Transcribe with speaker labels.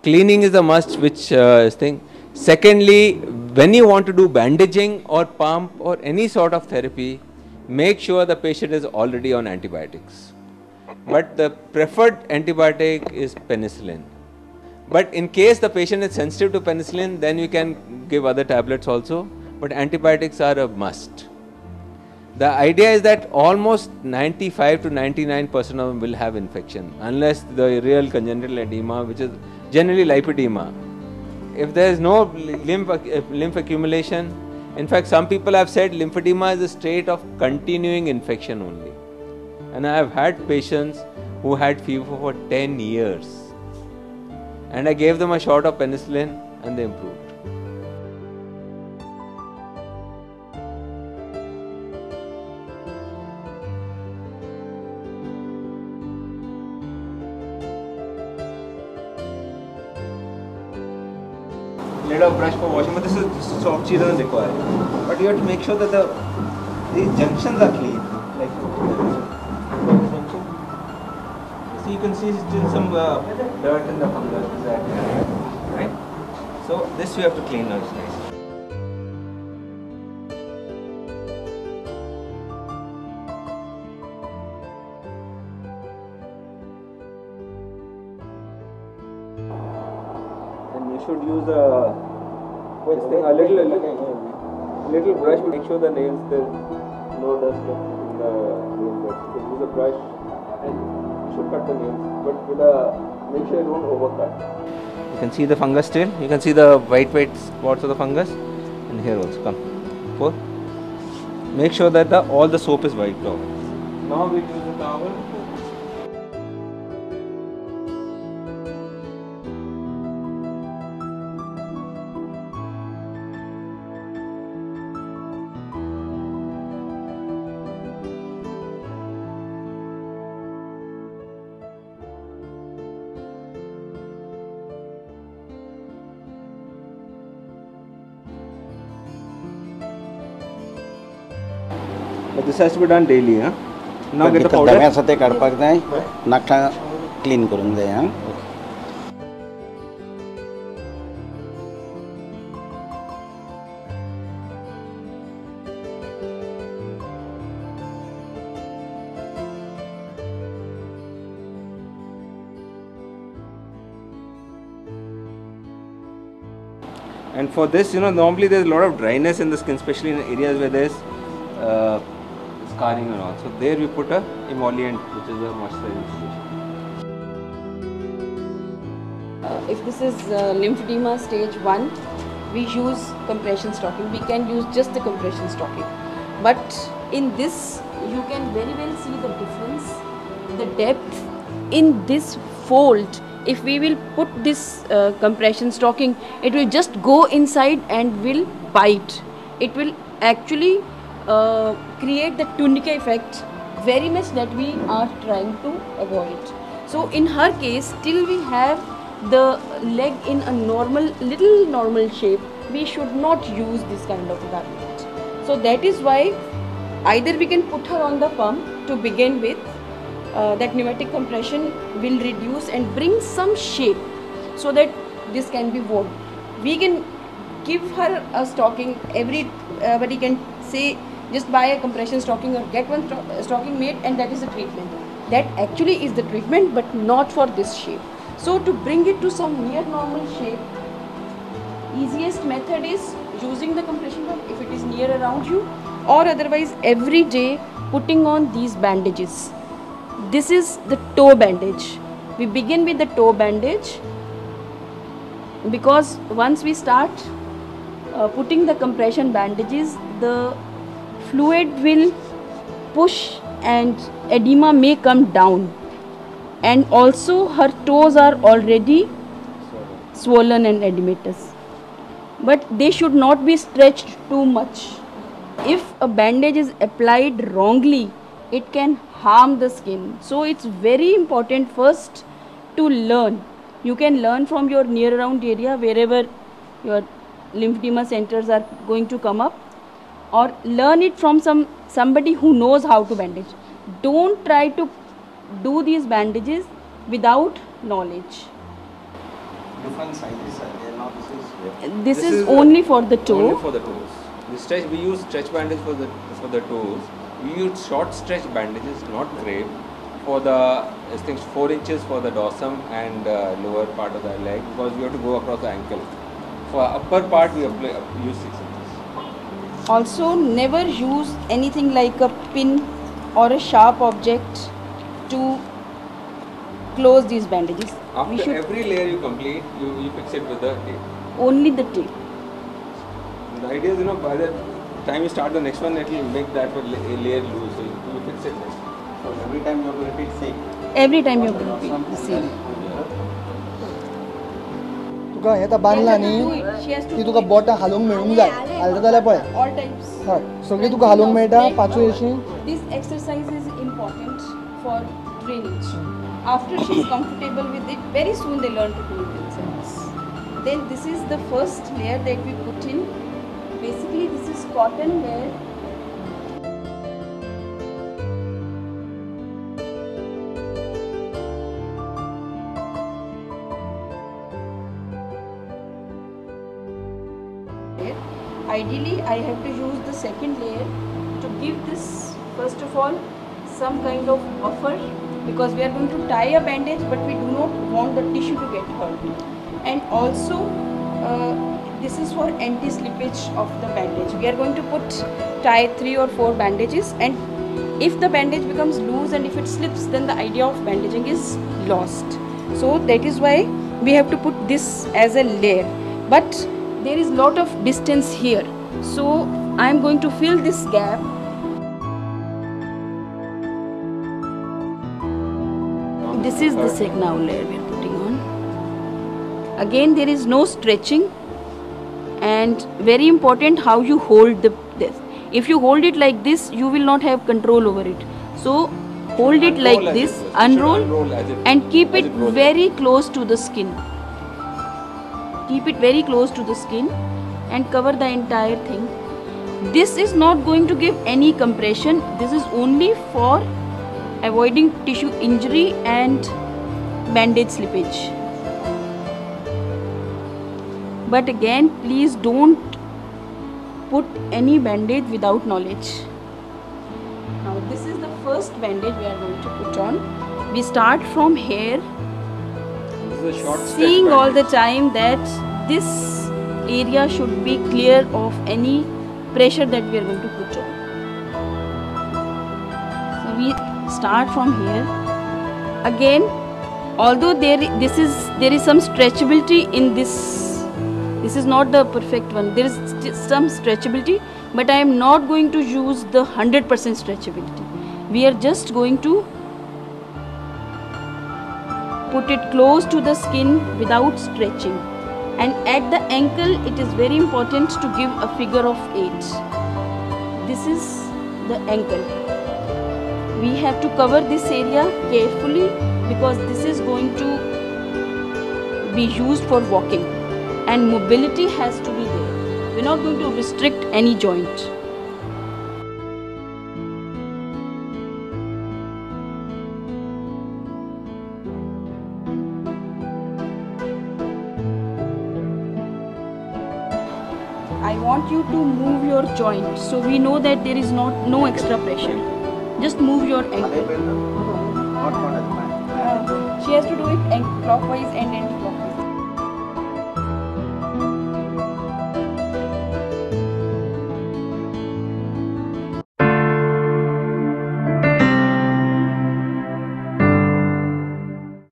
Speaker 1: cleaning is a must, which thing. Secondly, when you want to do bandaging or pump or any sort of therapy, make sure the patient is already on antibiotics. But the preferred antibiotic is penicillin. But in case the patient is sensitive to penicillin, then you can give other tablets also. But antibiotics are a must. The idea is that almost 95 to 99% of them will have infection, unless the real congenital edema, which is generally lipedema. If there is no lymph accumulation, in fact, some people have said lymphedema is a state of continuing infection only. And I have had patients who had fever for 10 years. And I gave them a shot of penicillin and they improved. Little brush for washing, but this is soft cheese doesn't require. But you have to make sure that these junctions are clean. Like this junction. So you can see still some dirt in the fungus, right? So this you have to clean now. Nice. You should use a little brush to make sure the nails, there's no dust in the nail beds. You can use a brush and you should cut the nails, but make sure you don't overcut. You can see the fungus still. You can see the white spots of the fungus, and here also. Come, 4. Make sure that all the soap is wiped off. Now we use a towel. But this has to be done daily, huh? Now get the powder.
Speaker 2: दम्यासाठी काढपाक जाय, नाखा clean करून जाय, huh?
Speaker 1: And for this, normally there's a lot of dryness in the skin, especially in areas where there's scarring and all. So there we put a emollient, which is a moisturizing solution.
Speaker 3: If this is lymphedema stage 1, we use compression stocking. We can use just the compression stocking. But in this, you can very well see the difference, the depth in this fold. If we will put this compression stocking, it will just go inside and will bite. It will actually create the tunica effect, very much that we are trying to avoid. So in her case, till we have the leg in a little normal shape, we should not use this kind of garment. So that is why either we can put her on the pump to begin with. That pneumatic compression will reduce and bring some shape so that this can be worn. We can give her a stocking. Everybody can say just buy a compression stocking or get one stocking made, and that is the treatment. That actually is the treatment, but not for this shape. So to bring it to some near normal shape, easiest method is using the compression pump if it is near around you, or otherwise every day putting on these bandages. This is the toe bandage. We begin with the toe bandage because once we start putting the compression bandages, the fluid will push and edema may come down, and also her toes are already swollen and edematous, but they should not be stretched too much. If a bandage is applied wrongly, it can harm the skin. So it's very important first to learn. You can learn from your near around area, wherever your lymphedema centers are going to come up, or learn it from somebody who knows how to bandage. Don't try to do these bandages without knowledge.
Speaker 2: different sizes are there. Now this is
Speaker 3: This is only for the toe.
Speaker 1: Only for the toes. The stretch, we use stretch bandage for the toes. We use short stretch bandages, not crepe, for the 4 inches for the dorsum and lower part of the leg, because we have to go across the ankle. For upper part, we use 6 inches.
Speaker 3: Also, never use anything like a pin or a sharp object to close these bandages.
Speaker 1: After every layer you complete, you fix it with the tape.
Speaker 3: Only the tape.
Speaker 1: The idea is, by the time you start the next one, it will make that layer loose. So you fix it next.
Speaker 2: so every time you have to repeat same.
Speaker 3: Every time you have to repeat the same.
Speaker 4: तुका हे तर बांधला न्ही ती तुका बोटां हालोवंक मेळूंक जाय हालता जाल्यार पळय
Speaker 3: All types.
Speaker 4: हय सगळी तुका हालोवंक मेळटा पांचूय अशी
Speaker 3: This exercise is important for drainage. After she is comfortable with it, very soon they learn to do it themselves. Then this is the first layer that we put in. Basically, this is cotton layer. Ideally, I have to use the second layer to give this, first of all, some kind of buffer, because we are going to tie a bandage, but we do not want the tissue to get hurt. And also, this is for anti-slippage of the bandage. We are going to tie 3 or 4 bandages, and if the bandage becomes loose and if it slips, then the idea of bandaging is lost. So that is why we have to put this as a layer. But there is lot of distance here, so I am going to fill this gap. This is the signal layer we are putting on. Again, there is no stretching, and very important how you hold this. If you hold it like this, you will not have control over it. So hold it like this, unroll, and keep it very close to the skin. Keep it very close to the skin and cover the entire thing. This is not going to give any compression. This is only for avoiding tissue injury and bandage slippage. But again, please don't put any bandage without knowledge. Now this is the first bandage we are going to put on. We start from here, seeing all the time that this area should be clear of any pressure that we are going to put on. So we start from here. Again, although there is some stretchability in this. This is not the perfect one. There is some stretchability, but I am not going to use the 100% stretchability. We are just going to put it close to the skin without stretching. And at the ankle, it is very important to give a figure of 8. This is the ankle. We have to cover this area carefully, because this is going to be used for walking, and mobility has to be there. We are not going to restrict any joint. I want you to move your joint, so we know that there is no extra pressure. Just move your ankle.
Speaker 2: Not at the back.
Speaker 3: She has to do it clockwise and anti-clockwise.